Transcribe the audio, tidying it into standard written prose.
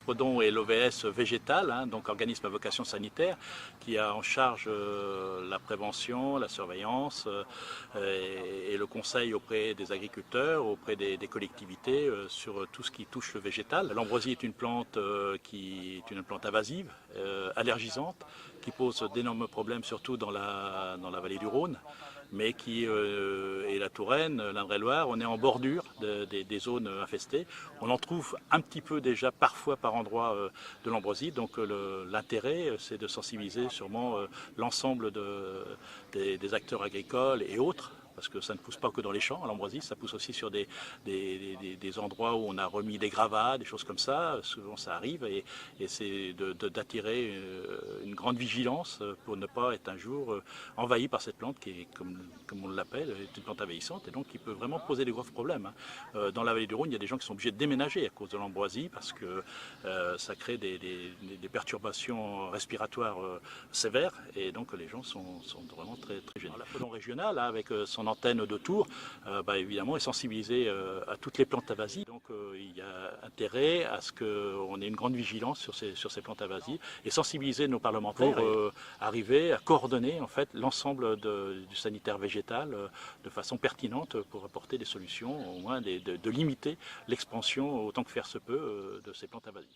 Prodon est l'OVS végétal, donc organisme à vocation sanitaire, qui a en charge la prévention, la surveillance et le conseil auprès des agriculteurs, auprès des collectivités sur tout ce qui touche le végétal. L'ambroisie est une plante qui est une plante invasive, allergisante, qui pose d'énormes problèmes surtout dans la vallée du Rhône, mais qui et la Touraine, l'Indre-et-Loire, on est en bordure des zones infestées. On en trouve un petit peu déjà parfois par endroit de l'ambroisie, donc l'intérêt c'est de sensibiliser sûrement l'ensemble des acteurs agricoles et autres, parce que ça ne pousse pas que dans les champs, l'ambroisie, ça pousse aussi sur des endroits où on a remis des gravats, des choses comme ça, souvent ça arrive, et c'est d'attirer une grande vigilance pour ne pas être un jour envahi par cette plante qui est, comme on l'appelle, est une plante envahissante, et donc qui peut vraiment poser des gros problèmes. Dans la vallée du Rhône, il y a des gens qui sont obligés de déménager à cause de l'ambroisie, parce que ça crée des perturbations respiratoires sévères, et donc les gens sont vraiment très gênés. La Prodon régionale, avec son antenne de Tours, évidemment est sensibilisée à toutes les plantes invasives. Donc il y a intérêt à ce qu'on ait une grande vigilance sur ces plantes invasives et sensibiliser nos parlementaires pour arriver à coordonner en fait l'ensemble du sanitaire végétal de façon pertinente pour apporter des solutions, au moins de limiter l'expansion autant que faire se peut de ces plantes invasives.